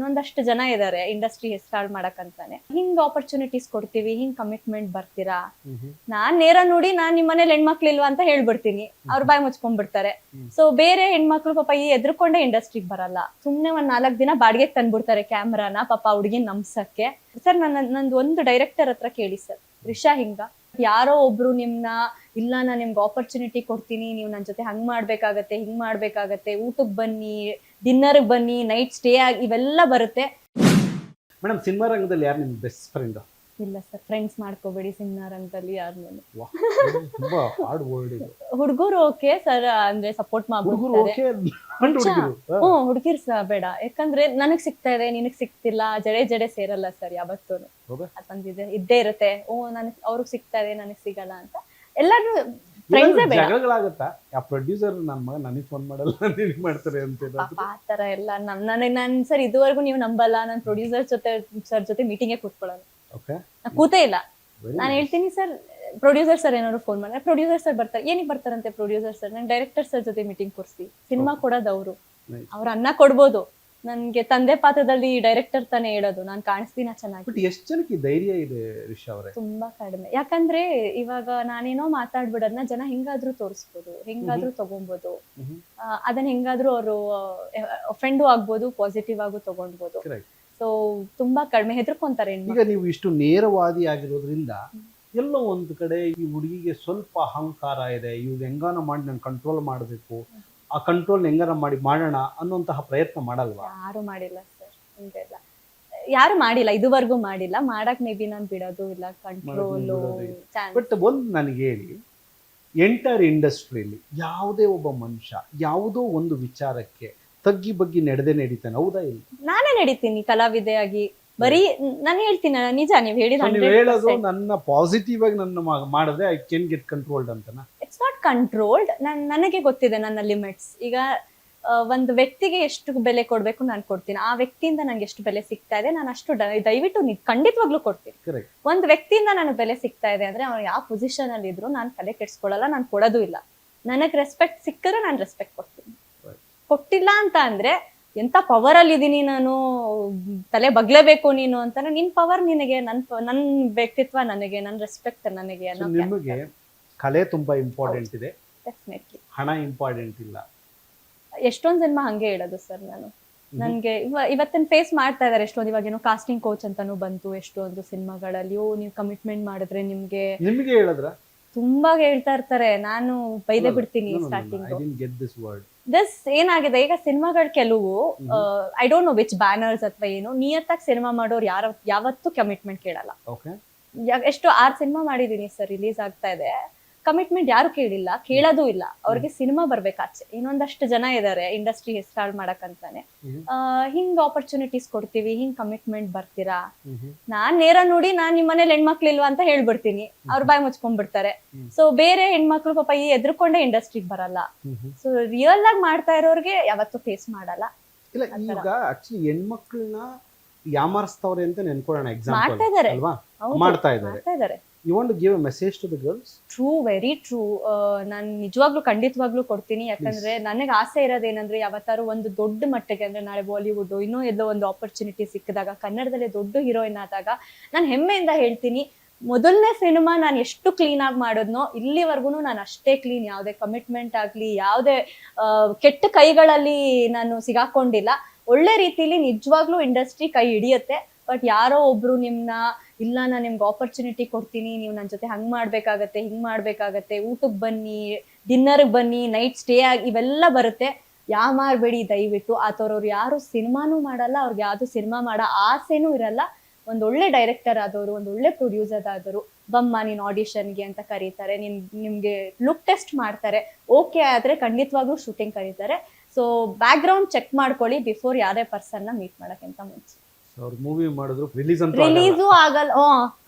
ಇನ್ನೊಂದಷ್ಟು ಜನ ಇದಾರೆ ಇಂಡಸ್ಟ್ರಿ ಸ್ಟಾರ್ಟ್ ಮಾಡಕ್ಕಂತಾನೆ. ಹಿಂಗ್ ಆಪರ್ಚುನಿಟೀಸ್ ಕೊಡ್ತೀವಿ, ಹಿಂಗ್ ಕಮಿಟ್ಮೆಂಟ್ ಬರ್ತೀರಾ? ನಾನ್ ನೇರ ನೋಡಿ ನಾನ್ ನಿಮ್ ಮನೇಲಿ ಹೆಣ್ಮಕ್ಳಿಲ್ವಾ ಅಂತ ಹೇಳ್ಬಿಡ್ತೀನಿ, ಅವ್ರ ಬಾಯ್ ಮುಚ್ಕೊಂಡ್ಬಿಡ್ತಾರೆ. ಸೊ ಬೇರೆ ಹೆಣ್ಮಕ್ಳು ಪಾಪ ಈ ಎದ್ರುಕೊಂಡೆ ಇಂಡಸ್ಟ್ರಿಗೆ ಬರಲ್ಲ, ಸುಮ್ನೆ ಒಂದ್ 4 ದಿನ ಬಾಡಿಗೆ ತಂದ್ಬಿಡ್ತಾರೆ ಕ್ಯಾಮ್ರಾನ ಪಾಪ ಹುಡುಗಿನ್ ನಂಬ್ಸಕ್ಕೆ. ಸರ್ ನಂದು ಒಂದು ಡೈರೆಕ್ಟರ್ ಹತ್ರ ಕೇಳಿ ಸರ್, ರಿಷಾ ಹಿಂಗ ಯಾರೋ ಒಬ್ರು ನಿಮ್ನ ಇಲ್ಲ ನಾನ್ ನಿಮ್ಗೆ ಆಪರ್ಚುನಿಟಿ ಕೊಡ್ತೀನಿ, ನೀವು ನನ್ ಜೊತೆ ಹಂಗ್ ಮಾಡ್ಬೇಕಾಗತ್ತೆ, ಹಿಂಗ್ ಮಾಡ್ಬೇಕಾಗತ್ತೆ, ಊಟಕ್ ಬನ್ನಿ, ಡಿನ್ನರ್ ಬನ್ನಿ, ನೈಟ್ ಸ್ಟೇ ಆಗಿ ಇವೆಲ್ಲ ಬರುತ್ತೆ. ಮೇಡಮ್ ಸಿನಿಮಾ ರಂಗದಲ್ಲಿ ಯಾರು ನಿಮ್ ಬೆಸ್ಟ್ ಫ್ರೆಂಡ್? ಇಲ್ಲ ಸರ್, ಫ್ರೆಂಡ್ಸ್ ಮಾಡ್ಕೋಬೇಡಿ ಸಿನಿಮಾ ರಂಗದಲ್ಲಿ ಯಾರನ್ನು. ತುಂಬಾ ಹಾರ್ಡ್ ವರ್ಡ್ ಇದು. ಹುಡುಗರು ಓಕೆ ಸರ್, ಅಂದ್ರೆ ಸಪೋರ್ಟ್ ಮಾಡ್ಬಿಡ್ತಾರೆ. ಹುಡುಗಿರ್ ಬೇಡ, ಯಾಕಂದ್ರೆ ನನಗ್ ಸಿಗ್ತಾ ಇದೆ ನಿನಗ್ ಸಿಗ್ತಿಲ್ಲ, ಜಡೆ ಸೇರಲ್ಲ ಸರ್ ಯಾವತ್ತೂನು. ಅದೊಂದಿದೆ ಇದ್ದೇ ಇರುತ್ತೆ, ನನಗ್ ಅವ್ರಿಗೆ ಸಿಗ್ತಾ ಇದೆ ನನಗ್ ಸಿಗಲ್ಲ ಅಂತ. ಎಲ್ಲಾರು ಫ್ರೆಂಡ್ಸೇ ಬೇಡ. ಜಗಳಗಳಾಗತ್ತಾ? ಆ ಪ್ರೊಡ್ಯೂಸರ್ ನನ್ನ ಮಗ ನನಗೆ ಫೋನ್ ಮಾಡಲ್ಲ, ನನಗೆ ಮಾಡ್ತಾರೆ ಅಂತ ಆತರ ಎಲ್ಲ ನನ್ ಸರ್ ಇದುವರೆಗೂ ನೀವು ನಂಬಲ್ಲ, ನಾನು ಪ್ರೊಡ್ಯೂಸರ್ ಜೊತೆ ಮೀಟಿಂಗೇ ಕೂತ್ಕೊಳ್ಳಲ್ಲ, ಕೂತೇ ಇಲ್ಲ. ನಾನು ಹೇಳ್ತೀನಿ ಸರ್, ಪ್ರೊಡ್ಯೂಸರ್ ಸರ್ ಏನಾದ್ರು ಫೋನ್ ಮಾಡಿದ್ರೆ ಪ್ರೊಡ್ಯೂಸರ್ ಸರ್ ಬರ್ತಾರೆ. ಏನಕ್ಕೆ ಬರ್ತಾರಂತೆ ಪ್ರೊಡ್ಯೂಸರ್ ಸರ್? ನಾನು ಡೈರೆಕ್ಟರ್ ಸರ್ ಜೊತೆ ಮೀಟಿಂಗ್ ಕೂರಿಸಿ, ಸಿನಿಮಾ ಕೊಡೋದು ಅವ್ರ ಅನ್ನ ಕೊಡ್ಬೋದು, ನನ್ಗೆ ತಂದೆ ಪಾತ್ರದಲ್ಲಿ ಡೈರೆಕ್ಟರ್ ತಾನೇ ಹೇಳೋದು, ನಾನು ಕಾಣಿಸ್ತೀನ ಚೆನ್ನಾಗಿ. ಬಟ್ ಎಷ್ಟು ಜನಕ್ಕೆ ಧೈರ್ಯ ಇದೆ ರಿಷಾ ಅವರೇ? ತುಂಬಾ ಕಡಿಮೆ. ಯಾಕಂದ್ರೆ ಇವಾಗ ನಾನೇನೋ ಮಾತಾಡ್ಬಿಡೋದನ್ನ ಜನ ಹೆಂಗಾದ್ರೂ ತೋರಿಸ್ಬೋದು, ಹೆಂಗಾದ್ರೂ ತಗೊಬೋದು, ಅದನ್ನ ಹೆಂಗಾದ್ರೂ ಅವರು ಫ್ರೆಂಡು ಆಗ್ಬೋದು, ಪಾಸಿಟಿವ್ ಆಗು ತಗೊಂಡ್ಬೋದು. ಸೊ ತುಂಬಾ ಕಡಿಮೆ ಹೆದರ್ಕೊಂತಾರೆ. ಈಗ ನೀವು ಇಷ್ಟು ನೇರವಾದಿ ಆಗಿರೋದ್ರಿಂದ ಎಲ್ಲೋ ಒಂದು ಕಡೆ ಈ ಹುಡುಗಿಗೆ ಸ್ವಲ್ಪ ಅಹಂಕಾರ ಇದೆ, ಇವ್ರು ಹೆಂಗಾನ ಮಾಡಿ ನಾನು ಕಂಟ್ರೋಲ್ ಮಾಡಬೇಕು, ಆ ಕಂಟ್ರೋಲ್ ಹೆಂಗಾರ ಮಾಡಿ ಮಾಡೋಣ ಅನ್ನೋಂತಹ ಪ್ರಯತ್ನ ಮಾಡಲ್ವಾ? ಯಾರು ಮಾಡಿಲ್ಲ ಸರ್, ಹಿಂಗೆಲ್ಲ ಯಾರು ಮಾಡಿಲ್ಲ, ಇದುವರೆಗೂ ಮಾಡಿಲ್ಲ. ಮಾಡಕ್ ಮೇ ಬಿ ನಾನು ಬಿಡೋದು ಇಲ್ಲ, ಕಂಟ್ರೋಲ್. ಬಟ್ ಒಂದು ನನಗೆ ಹೇಳಿ, ಎಂಟರ್ ಇಂಡಸ್ಟ್ರಿಯಲ್ಲಿ ಯಾವುದೇ ಒಬ್ಬ ಮನುಷ್ಯ ಯಾವುದೋ ಒಂದು ವಿಚಾರಕ್ಕೆ ತಗ್ಗಿ ಬಗ್ಗಿ ನಡೀತಾನೆ, ಹೌದಾ? ಇಲ್ಲ, ನಾನೇ ನಡೀತೀನಿ ಕಲಾವಿದೆಯಾಗಿ. ಬರೀ ನಾನು ಹೇಳ್ತೀನಿ ನಿಜ, ನೀವು ಹೇಳೋದು ನನ್ನ ಪಾಸಿಟಿವ್ ಆಗಿ ನನ್ನ ಮಾಡಿದ್ರೆ ಐ ಕ್ಯಾನ್ ಗೆಟ್ ಕಂಟ್ರೋಲ್ಡ್ ಅಂತನಾ? It's not controlled. ನನಗೆ ಗೊತ್ತಿದೆ ನನ್ನ ಲಿಮಿಟ್ಸ್. ಈಗ ಒಂದು ವ್ಯಕ್ತಿಗೆ ಎಷ್ಟು ಬೆಲೆ ಕೊಡ್ಬೇಕು ನಾನು ಕೊಡ್ತೀನಿ, ಆ ವ್ಯಕ್ತಿಯಿಂದ ನಂಗೆ ಎಷ್ಟು ಬೆಲೆ ಸಿಗ್ತಾ ಇದೆ ನಾನು ಅಷ್ಟು ದಯವಿಟ್ಟು ಖಂಡಿತವಾಗ್ಲೂ ಕೊಡ್ತೀನಿ. ಒಂದು ವ್ಯಕ್ತಿಯಿಂದ ನನಗೆ ಬೆಲೆ ಸಿಗ್ತಾ ಇದೆ ಅಂದ್ರೆ ಅವ್ರು ಯಾವ ಪೊಸಿಷನ್ ಅಲ್ಲಿ ಇದ್ರು ನಾನು ತಲೆ ಕೆಡ್ಸ್ಕೊಳ್ಳಲ್ಲ, ನಾನು ಕೊಡೋದು ಇಲ್ಲ. ನನಗ್ ರೆಸ್ಪೆಕ್ಟ್ ಸಿಕ್ಕಿದ್ರೆ ನಾನು ರೆಸ್ಪೆಕ್ಟ್ ಕೊಡ್ತೀನಿ. ಕೊಟ್ಟಿಲ್ಲ ಅಂತ ಅಂದ್ರೆ ಎಂತ ಪವರ್ ಅಲ್ಲಿ ಇದೀನಿ ನಾನು, ತಲೆ ಬಗ್ಲೇಬೇಕು ನೀನು ಅಂತ, ನಿನ್ ಪವರ್ ನಿನಗೆ, ನನ್ ವ್ಯಕ್ತಿತ್ವ ನನಗೆ, ನನ್ ರೆಸ್ಪೆಕ್ಟ್ ನನಗೆ. ನಿಮಗೆ ಕಲೆ ತುಂಬಾ ಇಂಪಾರ್ಟೆಂಟ್ ಇದೆ, ಡೆಫಿನೆಟ್ಲಿ. ಹಣ ಇಂಪಾರ್ಟೆಂಟ್ ಇಲ್ಲ. ಎಷ್ಟೊಂದ್ ಜನ್ಮ ಹಂಗೆ ಹೇಳೋದು ಸರ್. ನನ್ಗೆ ಇವತ್ತಿನ ಫೇಸ್ ಮಾಡ್ತಾ ಇದಾರೆ ಎಷ್ಟೊಂದು. ಇವಾಗ ಏನೋ ಕಾಸ್ಟಿಂಗ್ ಕೋಚ್ ಅಂತಾನು ಬಂತು ಎಷ್ಟೊಂದು ಸಿನಿಮಾಗಳಲ್ಲಿ. ನೀವು ಕಮಿಟ್ಮೆಂಟ್ ಮಾಡಿದ್ರೆ ನಿಮ್ಗೆ ಹೇಳಿದ್ರ ತುಂಬಾ ಹೇಳ್ತಾ ಇರ್ತಾರೆ, ನಾನು ಬೈದೇ ಬಿಡ್ತೀನಿ ಸ್ಟಾರ್ಟಿಂಗ್. ದಿಸ್ ಏನಾಗಿದೆ ಈಗ ಸಿನಿಮಾಗಳು ಕೆಲವು I don't know which banners ಅಥವಾ ಏನು, ನಿಯತ್ತಾಗಿ ಸಿನಿಮಾ ಮಾಡೋರು ಯಾವತ್ತೂ ಕಮಿಟ್ಮೆಂಟ್ ಕೇಳಲ್ಲ. ಎಷ್ಟು 6 ಸಿನಿಮಾ ಮಾಡಿದೀನಿ ಸರ್, ರಿಲೀಸ್ ಆಗ್ತಾ ಇದೆ, ಕಮಿಟ್ಮೆಂಟ್ ಯಾರು ಕೇಳಿಲ್ಲ, ಕೇಳೋದು ಇಲ್ಲ. ಅವ್ರಿಗೆ ಸಿನಿಮಾ ಬರ್ಬೇಕಾಚೆ. ಇನ್ನೊಂದಷ್ಟು ಜನ ಇದಾರೆ ಇಂಡಸ್ಟ್ರಿ ಸ್ಟಾರ್ಟ್ ಮಾಡಕ್ಕಂತಾನೆ. ಹಿಂಗ್ ಆಪರ್ಚುನಿಟೀಸ್ ಕೊಡ್ತೀವಿ, ಹಿಂಗ್ ಕಮಿಟ್ಮೆಂಟ್ ಬರ್ತೀರಾ? ನಾನ್ ನೇರ ನೋಡಿ ನಾನ್ ನಿಮ್ ಮನೇಲಿ ಹೆಣ್ಮಕ್ಳಿಲ್ವಾ ಅಂತ ಹೇಳ್ಬಿಡ್ತೀನಿ, ಅವ್ರ ಬಾಯ್ ಮುಚ್ಕೊಂಡ್ಬಿಡ್ತಾರೆ. ಸೊ ಬೇರೆ ಹೆಣ್ಮಕ್ಳು ಪಾಪ ಈ ಎದ್ರುಕೊಂಡೆ ಇಂಡಸ್ಟ್ರಿಗೆ ಬರಲ್ಲ. ಸೊ ರಿಯಲ್ ಆಗಿ ಮಾಡ್ತಾ ಇರೋರ್ಗೆ ಯಾವತ್ತೂ ಫೇಸ್ ಮಾಡಲ್ಲ. ಇಲ್ಲ, ಈಗ ಆಕ್ಚುಲಿ ಹೆಣ್ಮಕ್ಳನ್ನ ಯಾಮಾರಿಸ್ತವ್ರೆ ಅಂತ ನೆನ್ಕೊಳ್ಳೋಣ, ಮಾಡ್ತಾ ಇದಾರೆ, ಮಾಡ್ತಾ ಇದಾರೆ. You want to give a message to the girls? True, very true. ನಾನು ನಿಜವಾಗ್ಲೂ ಖಂಡಿತವಾಗ್ಲೂ ಕೊಡ್ತೀನಿ. ಯಾಕಂದ್ರೆ ನನಗೆ ಆಸೆ ಇರೋದೇನಂದ್ರೆ ಯಾವತ್ತಾರು ಒಂದು ದೊಡ್ಡ ಮಟ್ಟಿಗೆ, ಅಂದ್ರೆ ನಾಳೆ ಬಾಲಿವುಡ್ ಇನ್ನೂ ಎಲ್ಲೋ ಒಂದು ಆಪರ್ಚುನಿಟಿ ಸಿಕ್ಕಿದಾಗ, ಕನ್ನಡದಲ್ಲಿ ದೊಡ್ಡ ಹೀರೋಯಿನ್ ಆದಾಗ ನಾನು ಹೆಮ್ಮೆಯಿಂದ ಹೇಳ್ತೀನಿ, ಮೊದಲನೇ ಸಿನಿಮಾ ನಾನು ಎಷ್ಟು ಕ್ಲೀನ್ ಆಗಿ ಮಾಡೋದ್ನೋ ಇಲ್ಲಿವರೆಗೂ ನಾನು ಅಷ್ಟೇ ಕ್ಲೀನ್. ಯಾವುದೇ ಕಮಿಟ್ಮೆಂಟ್ ಆಗ್ಲಿ, ಯಾವುದೇ ಕೆಟ್ಟ ಕೈಗಳಲ್ಲಿ ನಾನು ಸಿಗಾಕೊಂಡಿಲ್ಲ. ಒಳ್ಳೆ ರೀತಿಲಿ ನಿಜವಾಗ್ಲೂ ಇಂಡಸ್ಟ್ರಿ ಕೈ ಹಿಡಿಯುತ್ತೆ. ಬಟ್ ಯಾರೋ ಒಬ್ರು ನಿಮ್ನ ಇಲ್ಲ ನಾನು ನಿಮ್ಗೆ ಆಪರ್ಚುನಿಟಿ ಕೊಡ್ತೀನಿ, ನೀವು ನನ್ನ ಜೊತೆ ಹಂಗ್ ಮಾಡ್ಬೇಕಾಗತ್ತೆ, ಹಿಂಗ್ ಮಾಡ್ಬೇಕಾಗತ್ತೆ, ಊಟಕ್ಕೆ ಬನ್ನಿ, ಡಿನ್ನರ್ಗೆ ಬನ್ನಿ, ನೈಟ್ ಸ್ಟೇ ಆಗಿ ಇವೆಲ್ಲ ಬರುತ್ತೆ. ಯಾಮಾರ್ಬೇಡಿ ದಯವಿಟ್ಟು. ಆತವ್ರವ್ರು ಯಾರು ಸಿನಿಮಾನೂ ಮಾಡಲ್ಲ, ಅವ್ರಿಗೆ ಯಾವ್ದು ಸಿನಿಮಾ ಮಾಡೋ ಆಸೆನೂ ಇರಲ್ಲ. ಒಂದೊಳ್ಳೆ ಡೈರೆಕ್ಟರ್ ಆದವರು, ಒಂದೊಳ್ಳೆ ಪ್ರೊಡ್ಯೂಸರ್ ಆದವರು, ಬಮ್ಮ ನೀನ್ ಆಡಿಷನ್ಗೆ ಅಂತ ಕರೀತಾರೆ, ನಿಮ್ಗೆ ಲುಕ್ ಟೆಸ್ಟ್ ಮಾಡ್ತಾರೆ. ಓಕೆ ಆದ್ರೆ ಖಂಡಿತವಾಗ್ಲೂ ಶೂಟಿಂಗ್ ಕರೀತಾರೆ. ಸೊ ಬ್ಯಾಕ್ ಗ್ರೌಂಡ್ ಚೆಕ್ ಮಾಡ್ಕೊಳ್ಳಿ ಬಿಫೋರ್ ಯಾರೇ ಪರ್ಸನ್ ನ ಮೀಟ್ ಮಾಡಕ್ಕಿಂತ ಮುಂಚೆ. ಮೂವಿ ಮಾಡಿದ್ರು ರಿಲೀಸು ಆಗಲ್ಲ.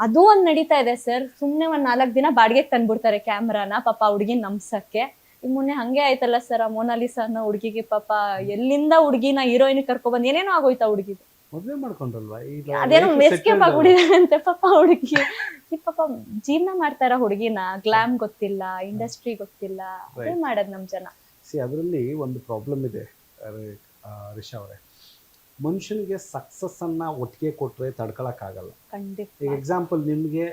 ಅದು ಒಂದ್ ನಡೀತಾ ಇದೆ ಸರ್. ಸುಮ್ನೆ ಒಂದ್ 4 ದಿನ ಬಾಡಿಗೆ ತಂದ್ಬಿಡ್ತಾರೆ ಕ್ಯಾಮ್ರಾನ ಪಾಪ ಹುಡುಗಿನ ನಂಬ್ಸಕ್ಕೆ. ಈಗ ಮೊನ್ನೆ ಹಂಗೆ ಆಯ್ತಲ್ಲ ಸರ್, ಆ ಮೋನಾಲಿಸಾ ಅನ್ನೋ ಹುಡುಗಿಗೆ ಪಾಪ ಎಲ್ಲಿಂದ ಹುಡುಗಿನ ಹೀರೋಯಿನ್ ಕರ್ಕೊಬಂದ್ ಏನೇನೋ ಆಗೋಯ್ತಾ ಹುಡುಗಿದು. ಮದ್ವೆ ಮಾಡ್ಕೊಂಡ್ರಲ್ವಾ, ಅದೇನೋ ಎಸ್ಕೇಪ್ ಆಗ್ಬಿಟ್ಟಿದಾರಂತೆ ಪಾಪ ಹುಡುಗಿ. ಪಾಪ ಜೀವನ ಮಾಡ್ತಾರ ಹುಡುಗಿನ, ಗ್ಲಾಮ್ ಗೊತ್ತಿಲ್ಲ, ಇಂಡಸ್ಟ್ರಿ ಗೊತ್ತಿಲ್ಲ, ಅದೇ ಮಾಡದ್ ನಮ್ ಜನ. ಅದರಲ್ಲಿ ಒಂದು ಪ್ರಾಬ್ಲಮ್ ಇದೆ ರಿಷಾ ಅವರೇ. ಮನುಷ್ಯನಿಗೆ ಸಕ್ಸಸ್ ಅನ್ನ ಒಟ್ಟಿಗೆ ಕೊಟ್ರೆ ತಡ್ಕೊಳಕ್ಕಾಗಲ್ಲ. ಖಂಡಿತ ಈಗ ಎಕ್ಸಾಂಪಲ್ ನಿಮ್ಗೆ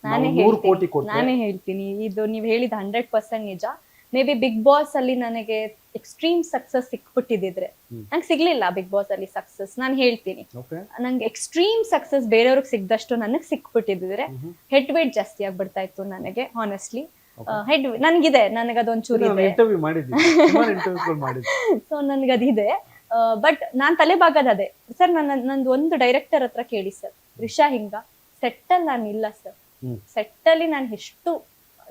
ನಾನೇ 100 ಕೋಟಿ ಕೊಟ್ರೆ ನಾನೇ ಹೇಳ್ತೀನಿ, ಇದು ನೀವ್ ಹೇಳಿದ 100% ನಿಜ. ಮೇ ಬಿ ಬಿಗ್ ಬಾಸ್ ಅಲ್ಲಿ ನನಗೆ ಎಕ್ಸ್ಟ್ರೀಮ್ ಸಕ್ಸಸ್ ಸಿಕ್ಬಿಟ್ಟಿದ್ರೆ, ನಂಗೆ ಸಿಗ್ಲಿಲ್ಲ ಬಿಗ್ ಬಾಸ್ ಅಲ್ಲಿ ಸಕ್ಸಸ್, ನಾನು ಹೇಳ್ತೀನಿ ಓಕೆ ನಂಗೆ ಎಕ್ಸ್ಟ್ರೀಮ್ ಸಕ್ಸಸ್ ಬೇರೆಯವ್ರಿಗೆ ಸಿಗ್ದಷ್ಟು ನನಗೆ ಸಿಕ್ಬಿಟ್ಟಿದ್ರೆ ಹೆಡ್ ವೇಟ್ ಜಾಸ್ತಿ ಆಗ್ಬಿಡ್ತಾ ಇತ್ತು ನನಗೆ ಆನೆಸ್ಟ್ಲಿ. ಹೆಡ್ ನನ್ಗಿದೆ, ನನಗದೊಂಚೂರು ಇದೆ, ಇಂಟರ್ವ್ಯೂ ಮಾಡಿದ್ದೀನಿ, ಸುಮಾರು ಇಂಟರ್ವ್ಯೂಗಳು ಮಾಡಿದ್ದೀನಿ. ಸೊ ನನ್ಗದಿದೆ. ಬಟ್ ನಾನ್ ತಲೆ ಬಾಗದ ಅದೇ ಸರ್, ನಂದು ಒಂದು ಡೈರೆಕ್ಟರ್ ಹತ್ರ ಕೇಳಿ ಸರ್, ರಿಷಾ ಹಿಂಗ ಸೆಟ್ಟಲ್ಲಿ ನಾನು ಇಲ್ಲ ಸರ್, ಸೆಟ್ಟಲ್ಲಿ ನಾನು ಎಷ್ಟು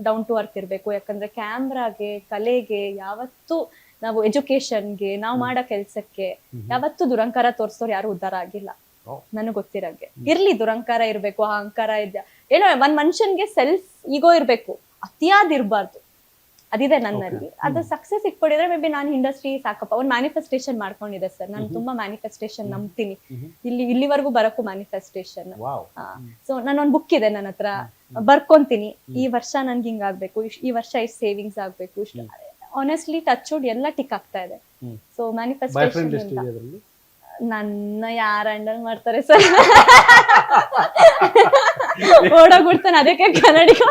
ಡೌನ್ ಟು ಅರ್ತ್ ಇರ್ಬೇಕು, ಯಾಕಂದ್ರೆ ಕ್ಯಾಮ್ರಾಗೆ ಕಲೆಗೆ ಯಾವತ್ತೂ ನಾವು ಎಜುಕೇಶನ್ಗೆ ನಾವು ಮಾಡೋ ಕೆಲ್ಸಕ್ಕೆ ಯಾವತ್ತೂ ದುರಂಕಾರ ತೋರ್ಸೋರು ಯಾರು ಉದ್ಧಾರ ಆಗಿಲ್ಲ ನನಗ್ ಗೊತ್ತಿರಂಗೆ. ಇರ್ಲಿ ದುರಂಕಾರ ಇರ್ಬೇಕು, ಅಹಂಕಾರ ಏನೋ ಒಂದ್ ಮನುಷ್ಯನ್ಗೆ ಸೆಲ್ಫ್ ಈಗೋ ಇರ್ಬೇಕು, ಅತಿಯಾದ್ ಇರ್ಬಾರ್ದು, ಅದಿದೆ ನನ್ನಲ್ಲಿ. ಅದು ಸಕ್ಸಸ್ ಸಿಕ್ಬಿಡಿದ್ರೆ ಮೇ ಬಿ ನಾನು ಇಂಡಸ್ಟ್ರಿ ಸಾಕಪ್ಪ ಒಂದು ಮ್ಯಾನಿಫೆಸ್ಟೇಷನ್ ಮಾಡ್ಕೊಂಡಿದೆ ಸರ್. ನಾನು ತುಂಬಾ ಮ್ಯಾನಿಫೆಸ್ಟೇಷನ್ ನಂಬ್ತೀನಿ, ಇಲ್ಲಿವರೆಗೂ ಬರಕ್ಕೂ ಮ್ಯಾನಿಫೆಸ್ಟೇಷನ್. ಸೊ ನಾನೊಂದ್ ಬುಕ್ ಇದೆ ನನ್ನ ಹತ್ರ, ಬರ್ಕೊಂತೀನಿ ಈ ವರ್ಷ ನನ್ಗೆ ಹಿಂಗಾಗ್ಬೇಕು, ಈ ವರ್ಷ ಇಷ್ಟು ಸೇವಿಂಗ್ಸ್ ಆಗ್ಬೇಕು, ಇಷ್ಟು ಆನೆಸ್ಟ್ಲಿ ಟಚ್ ವುಡ್ ಎಲ್ಲ ಟಿಕ್ ಆಗ್ತಾ ಇದೆ. ಸೊ ಮ್ಯಾನಿಫೆಸ್ಟೇಷನ್ ನನ್ನ ಯಾರು ಹ್ಯಾಂಡಲ್ ಮಾಡ್ತಾರೆ ಸರ್, ಓಡೋಗ್ಬಿಡ್ತಾನೆ, ಅದಕ್ಕೆ ಕನ್ನಡಿಗ.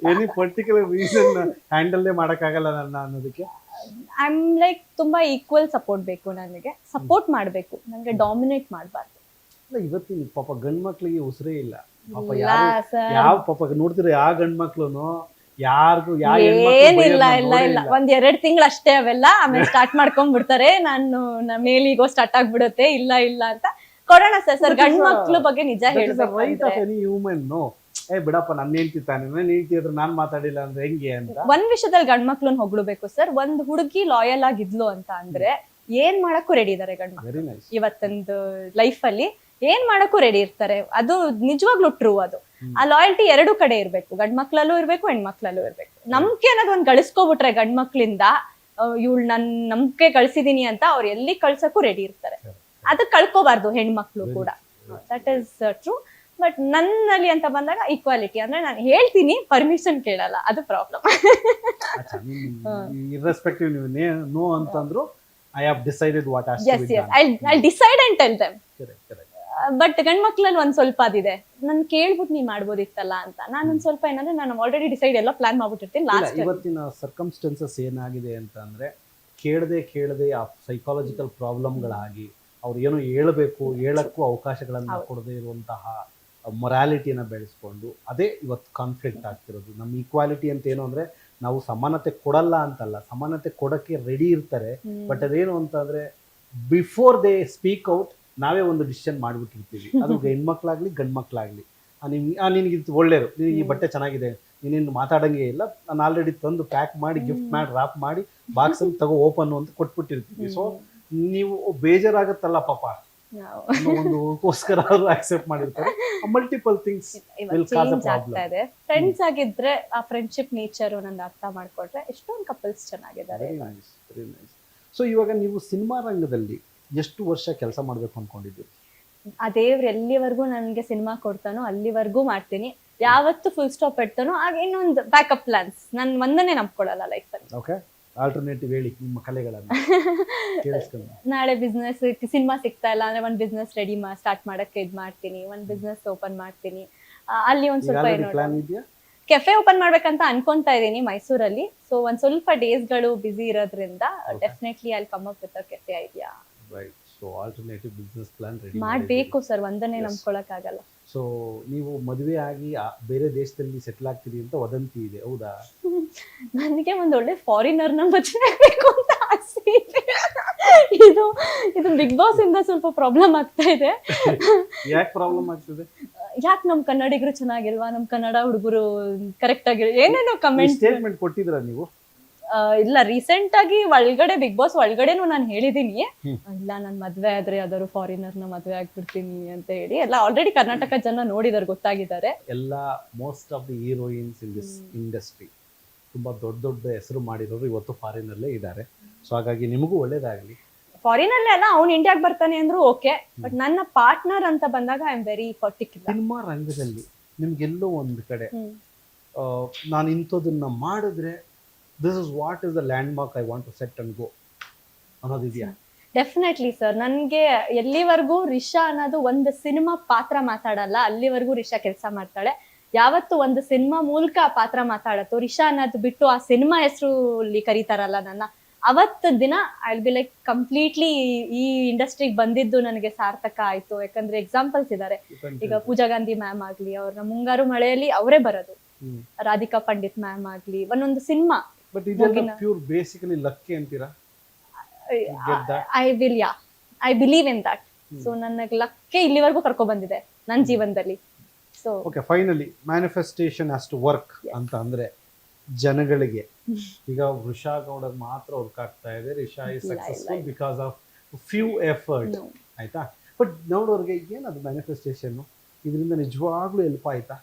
ಎನಿ ಪರ್ಟಿಕ್ಯುಲರ್ ರೀಸನ್ ಹ್ಯಾಂಡಲ್ ಮಾಡಕ್ಕಾಗಲ್ಲ ನನ್ನ ಅನ್ನೋದಕ್ಕೆ? ಐ ಆಮ್ ಲೈಕ್ ತುಂಬಾ ಈಕ್ವಲ್ ಸಪೋರ್ಟ್ ಬೇಕು ನನಗೆ, ಸಪೋರ್ಟ್ ಮಾಡ್ಬೇಕು, ನಂಗೆ ಡಾಮಿನೇಟ್ ಮಾಡಬಾರ್ದು. ಇವತ್ತಿನ ಪಾಪ ಗಂಡ್ ಮಕ್ಳಿಗೆ ಉಸಿರೇ ಇಲ್ಲ ಪಾಪ. ಸರ್ ಯಾವ ಪಾಪ ನೋಡ್ತೀರ ಯಾವ ಗಂಡ್ ಮಕ್ಳುನು ಯಾರಿಗೂ ಏನಿಲ್ಲ ಇಲ್ಲ ಇಲ್ಲ, ಒಂದ್ 2 ತಿಂಗಳು ಅಷ್ಟೇ ಅವೆಲ್ಲ, ಆಮೇಲೆ ಸ್ಟಾರ್ಟ್ ಮಾಡ್ಕೊಂಡ್ ಬಿಡ್ತಾರೆ, ನಾನು ಮೇಲಿಗೋ ಸ್ಟಾರ್ಟ್ ಆಗ್ಬಿಡುತ್ತೆ, ಇಲ್ಲ ಇಲ್ಲ ಅಂತ ಕೊಡೋಣ ಸರ್. ಸರ್ ಗಂಡ್ ಮಕ್ಳು ಬಗ್ಗೆ ನಿಜ ಹೇಳ್ಬೇಕು, ಬಿಡಪ್ಪ ನನ್ನ ಹೇಳ್ತಿ ತಾನೆ, ನಾನು ಹೇಳ್ತಿದ್ರೆ ನಾನ್ ಮಾತಾಡಿಲ್ಲ ಅಂದ್ರೆ ಹೆಂಗೆ ಅಂತ. ಒಂದ್ ವಿಷಯದಲ್ಲಿ ಗಂಡ್ ಮಕ್ಳನ್ನ ಹೊಗಳ್ಬೇಕು ಸರ್. ಒಂದ್ ಹುಡುಗಿ ಲಾಯಲ್ ಆಗಿದ್ಲು ಅಂತ ಅಂದ್ರೆ ಏನ್ ಮಾಡಕ್ಕೂ ರೆಡಿ ಇದಾರೆ ಗಂಡ್ ಮಕ್ಳು. ಇವತ್ತೊಂದು ಲೈಫ್ ಅಲ್ಲಿ ಏನ್ ಮಾಡಕ್ಕೂ ರೆಡಿ ಇರ್ತಾರೆ, ಅದು ನಿಜವಾಗ್ಲೂ ಟ್ರೂ. ಅದು ಆ ಲಾಯಲ್ಟಿ 2 ಕಡೆ ಇರ್ಬೇಕು, ಗಂಡ್ ಮಕ್ಳಲ್ಲೂ ಇರ್ಬೇಕು, ಹೆಣ್ಮಕ್ಳಲ್ಲೂ ಇರ್ಬೇಕು. ನಂಬಿಕೆ ಅನ್ನೋದು ಒಂದ್ ಗಳಿಸ್ಕೊಬಿಟ್ರೆ ಗಂಡ್ ಮಕ್ಳಿಂದ, ಇವಳು ನನ್ ನಂಬಿಕೆ ಕಳ್ಸಿದೀನಿ ಅಂತ ಅವ್ರು ಎಲ್ಲಿ ಕಳ್ಸಕ್ಕೂ ರೆಡಿ ಇರ್ತಾರೆ. ಅದು ಕಳ್ಕೋಬಾರ್ದು ಹೆಣ್ಮಕ್ಳು ಕೂಡ, ದಟ್ ಈಸ್ ಟ್ರೂ. ಬಟ್ ನನ್ನಲ್ಲಿ ಅಂತ ಬಂದಾಗ ಈಕ್ವಾಲಿಟಿ ಅಂದ್ರೆ ನಾನು ಹೇಳ್ತೀನಿ, ಪರ್ಮಿಷನ್ ಕೇಳಲ್ಲ, ಅದು ಪ್ರಾಬ್ಲಮ್. ಇರ್ರೆಸ್ಪೆಕ್ಟಿವ್ ನೀವು ನೋ ಅಂತಂದ್ರು I have decided what has to be done. I'll decide and tell them. But ಗಂಡ್ ಮಕ್ಳಲ್ಲಿ ಒಂದ್ ಸ್ವಲ್ಪ ಅದಿದೆ, ನನ್ ಕೇಳ್ಬಿಟ್ಟು ನೀ ಮಾಡ್ಬೋದಿತ್ತಲ್ಲ ಅಂತ. ನಾನೊಂದ್ ಸ್ವಲ್ಪ ಏನಂದ್ರೆ ನಾನು ಆಲ್ರೆಡಿ ಡಿಸೈಡ್ ಎಲ್ಲ ಪ್ಲಾನ್ ಮಾಡ್ಬಿಟ್ಟಿರ್ತೀನಿ ಲಾಸ್ಟ್. ಇವತ್ತಿನ ಸರ್ಕಮ್ಸ್ಟೆನ್ಸಸ್ ಏನಾಗಿದೆ ಅಂತ ಅಂದ್ರೆ ಕೇಳದೆ ಆ ಸೈಕಾಲಜಿಕಲ್ ಪ್ರಾಬ್ಲಮ್ಗಳಾಗಿ ಅವ್ರು ಏನೋ ಹೇಳ್ಬೇಕು, ಹೇಳಕ್ಕೂ ಅವಕಾಶಗಳನ್ನ ಕೊಡದೇ ಇರುವಂತಹ ಮೊರಾಲಿಟಿನ ಬೆಳೆಸ್ಕೊಂಡು ಅದೇ ಇವತ್ತು ಕಾನ್ಫ್ಲಿಕ್ಟ್ ಆಗ್ತಿರೋದು. ನಮ್ಮ ಈಕ್ವಾಲಿಟಿ ಅಂತ ಏನು ಅಂದ್ರೆ ನಾವು ಸಮಾನತೆ ಕೊಡಲ್ಲ ಅಂತಲ್ಲ, ಸಮಾನತೆ ಕೊಡಕ್ಕೆ ರೆಡಿ ಇರ್ತಾರೆ. ಬಟ್ ಅದೇನು ಅಂತಂದ್ರೆ ಬಿಫೋರ್ ದೇ ಸ್ಪೀಕ್ ಔಟ್ ನಾವೇ ಒಂದು ಡಿಸಿಷನ್ ಮಾಡ್ಬಿಟ್ಟಿರ್ತೀವಿ. ಅದು ಹೆಣ್ಮಕ್ಳಾಗ್ಲಿ ಗಂಡ್ ಮಕ್ಳಾಗ್ಲಿ, ನಿನಗೆ ಇದು ಒಳ್ಳೇದು, ನಿನಗೆ ಈ ಬಟ್ಟೆ ಚೆನ್ನಾಗಿದೆ, ನೀನೇನು ಮಾತಾಡಂಗೆ ಇಲ್ಲ, ನಾನು ಆಲ್ರೆಡಿ ತಂದು ಪ್ಯಾಕ್ ಮಾಡಿ ಗಿಫ್ಟ್ ಮಾಡಿ ರ್ಯಾಪ್ ಮಾಡಿ ಬಾಕ್ಸ್ ಅಲ್ಲಿ ತಗೋ ಓಪನ್ ಅಂತ ಕೊಟ್ಬಿಟ್ಟಿರ್ತೀವಿ. ಸೊ ನೀವು ಬೇಜಾರಾಗತ್ತಲ್ಲ ಪಾಪ, ಒಂದುಗೋಸ್ಕರ ಅವರು ಆಕ್ಸೆಪ್ಟ್ ಮಾಡಿರ್ತಾರೆ. ಮಲ್ಟಿಪಲ್ ಥಿಂಗ್ಸ್ ಆಗ್ತಾ ಇದೆ. ಫ್ರೆಂಡ್ಸ್ ಆಗಿದ್ರೆ ಆ ಫ್ರೆಂಡ್ಶಿಪ್ ನೇಚರ್ ನಂದು ಅರ್ಥ ಮಾಡ್ಕೊಟ್ರೆ ಎಷ್ಟೊಂದು ಕಪಲ್ಸ್ ಚೆನ್ನಾಗಿದ್ದಾರೆ. ಸೊ ಇವಾಗ ನೀವು ಸಿನಿಮಾ ರಂಗದಲ್ಲಿ ಎಷ್ಟು ವರ್ಷ ಕೆಲಸ ಮಾಡ್ಬೇಕು ಅನ್ಕೊಂಡಿದ್ದೀರಿ? ಆ ದೇವ್ರು ಎಲ್ಲಿವರೆಗೂ ನನ್ಗೆ ಸಿನಿಮಾ ಕೊಡ್ತಾನೋ ಅಲ್ಲಿವರೆಗೂ ಮಾಡ್ತೀನಿ. ಯಾವತ್ತು ಫುಲ್ ಸ್ಟಾಪ್ ಇಡ್ತಾನೋ ಆಗ ಇನ್ನೊಂದು ಬ್ಯಾಕಪ್ ಪ್ಲಾನ್ಸ್. ನಾನು ಒಂದನ್ನೇ ನಂಬ್ಕೊಳ್ಳಲ್ಲ ಲೈಫ್ ಅಲ್ಲಿ. ಓಕೆ, ಆಲ್ಟರ್ನೇಟಿವ್ ಹೇಳಿ ನಿಮ್ಮ ಕಲೆಗಳನ್ನ. ನಾಳೆ ಬಿಸ್ನೆಸ್ ಸಿನಿಮಾ ಸಿಗ್ತಾ ಇಲ್ಲ ಅಂದ್ರೆ ಒಂದ್ ಬಿಸ್ನೆಸ್ ರೆಡಿ ಸ್ಟಾರ್ಟ್ ಮಾಡಕ್ಕೆ ಇದ್ ಮಾಡ್ತೀನಿ, ಒಂದ್ ಬಿಸ್ನೆಸ್ ಓಪನ್ ಮಾಡ್ತೀನಿ. ಅಲ್ಲಿ ಒಂದ್ ಸ್ವಲ್ಪ ಕೆಫೆ ಓಪನ್ ಮಾಡ್ಬೇಕಂತ ಅನ್ಕೊಂತಾ ಇದೀನಿ ಮೈಸೂರಲ್ಲಿ. ಸೊ ಒಂದ್ ಸ್ವಲ್ಪ ಡೇಸ್ಗಳು ಬಿಸಿ ಇರೋದ್ರಿಂದ ಡೆಫಿನೆಟ್ಲಿ ಅಲ್ಲಿ come up with cafe idea. Right. So alternative business plan ready ಮಾಡ್ಬೇಕು ಸರ್, ಒಂದನ್ನೇ ನಂಬ್ಕೊಳಕ್ ಆಗಲ್ಲ. ಸೊ ನೀವು ಮದುವೆ ಆಗಿ ಬೇರೆ ದೇಶದಲ್ಲಿ ಸೆಟ್ಲ್ ಆಗ್ತೀರಿ ಅಂತ ವದಂತಿ ಇದೆ, ಹೌದಾ? ನನಗೆ ಒಂದ್ ಒಳ್ಳೆ ಫಾರಿನರ್ನ ಮದುವೆ ಆಗ್ಬೇಕು ಅಂತ ಆಸೆ ಇದೆ. ಇದು ಬಿಗ್ ಬಾಸ್ ಇಂದ ಸ್ವಲ್ಪ ಪ್ರಾಬ್ಲಮ್ ಆಗ್ತಾ ಇದೆ. ಯಾಕೆ ಪ್ರಾಬ್ಲಮ್ ಆಗ್ತಿದೆ? ಯಾಕೆ ನಮ್ ಕನ್ನಡಿಗರು ಚೆನ್ನಾಗಿಲ್ವಾ, ನಮ್ ಕನ್ನಡ ಹುಡುಗರು ಕರೆಕ್ಟ್ ಆಗಿರೋ ಏನೇನೋ ಕಮೆಂಟ್ ಸ್ಟೇಟ್ಮೆಂಟ್ ಕೊಟ್ಟಿದ್ರ ನೀವು? ಇಲ್ಲ, ರೀಸೆಂಟ್ ಆಗಿ ಒಳಗಡೆ ಬಿಗ್ ಬಾಸ್ ಒಳಗಡೆನು ನಾನು ಹೇಳಿದೀನಿ, ಇಲ್ಲ ನನ್ ಮದ್ವೆ ಆದ್ರೆ ಯಾವ್ದಾದ್ರು ಫಾರಿನರ್ ನ ಮದ್ವೆ ಆಗ್ಬಿಡ್ತೀನಿ ಅಂತ ಹೇಳಿ. ಎಲ್ಲ ಆಲ್ರೆಡಿ ಕರ್ನಾಟಕ ಜನ ನೋಡಿದಾರೆ, ಗೊತ್ತಾಗಿದ್ದಾರೆ. ಎಲ್ಲ most of the heroines in this industry ತುಂಬಾ ದೊಡ್ಡ ಹೆಸರು ಮಾಡಿರೋರು ಇವತ್ತು ಫಾರಿನ್ ಅಲ್ಲೇ ಇದ್ದಾರೆ. ಸೊ ಹಾಗಾಗಿ ನಿಮಗೂ ಒಳ್ಳೇದಾಗ್ಲಿ. ಫಾರಿನ್ ಅಲ್ಲೇ ಅಲ್ಲ, ಅವ್ನು ಇಂಡಿಯಾಗ್ ಬರ್ತಾನೆ ಅಂದ್ರು ಓಕೆ, ಬಟ್ ನನ್ನ ಪಾರ್ಟ್ನರ್ ಅಂತ ಬಂದಾಗ I am very particular. Cinema ರಂಗದಲ್ಲಿ ನಿಮ್ಗೆಲ್ಲೋ ಒಂದ್ ಕಡೆ ನಾನು ಇಂಥದನ್ನ ಮಾಡಿದ್ರೆ this is what is the landmark I want to set and go ಅನ್ನೋದಿದೆಯಾ? Definitely sir. ನನ್ಗೆ ಎಲ್ಲಿವರೆಗೂ ರಿಷಾ ಅನ್ನೋದು ಒಂದು ಸಿನಿಮಾ ಪಾತ್ರ ಮಾತಾಡಲ್ಲ ಅಲ್ಲಿವರೆಗೂ ರಿಷಾ ಕೆಲಸ ಮಾಡ್ತಾಳೆ. ಯಾವತ್ತು ಒಂದು ಸಿನಿಮಾ ಮೂಲಕ ಆ ಪಾತ್ರ ಮಾತಾಡತ್ತೋ, ರಿಷಾ ಅನ್ನೋದು ಬಿಟ್ಟು ಆ ಸಿನಿಮಾ ಹೆಸರು ಕರೀತಾರಲ್ಲ ನನ್ನ, ಅವತ್ತ ದಿನ I will be like completely ಈ ಇಂಡಸ್ಟ್ರಿಗೆ ಬಂದಿದ್ದು ನನಗೆ ಸಾರ್ಥಕ ಆಯ್ತು. ಯಾಕಂದ್ರೆ ಎಕ್ಸಾಂಪಲ್ಸ್ ಇದಾರೆ. ಈಗ ಪೂಜಾ ಗಾಂಧಿ ಮ್ಯಾಮ್ ಆಗ್ಲಿ, ಅವ್ರನ್ನ ಮುಂಗಾರು ಮಳೆಯಲ್ಲಿ ಅವರೇ ಬರೋದು, ರಾಧಿಕಾ ಪಂಡಿತ್ ಮ್ಯಾಮ್ ಆಗ್ಲಿ, ಒಂದೊಂದು ಸಿನಿಮಾ. ಬಟ್ ಇದೆಲ್ಲ ಪ್ಯೂರ್ ಬೇಸಿಕಲಿ ಲಕ್ಕಿ ಅಂತೀರಾ? I believe in that. So ನನಗೆ ಲಕ್ಕೆ ಇಲ್ಲಿವರೆಗೂ ಕರ್ಕೊಂಡ್ ಬಂದಿದೆ ನನ್ನ ಜೀವನದಲ್ಲಿ. So okay, finally manifestation has to work ಅಂತ ಅಂದ್ರೆ ಜನಗಳಿಗೆ ಈಗ ವೃಷಾ ಗೌಡರ್ ಮಾತ್ರ ವರ್ಕ್ ಆಗ್ತಾ ಇದೆ, Risha is successful because of few effort, ಆಯ್ತಾ? ಬಟ್ ನೋಡೋರಿಗೆ ಏನದು ಮ್ಯಾನಿಫೆಸ್ಟೇಷನ್, ಇದರಿಂದ ನಿಜವಾಗ್ಲೂ ಹೆಲ್ಪ್ ಆಯ್ತಾ?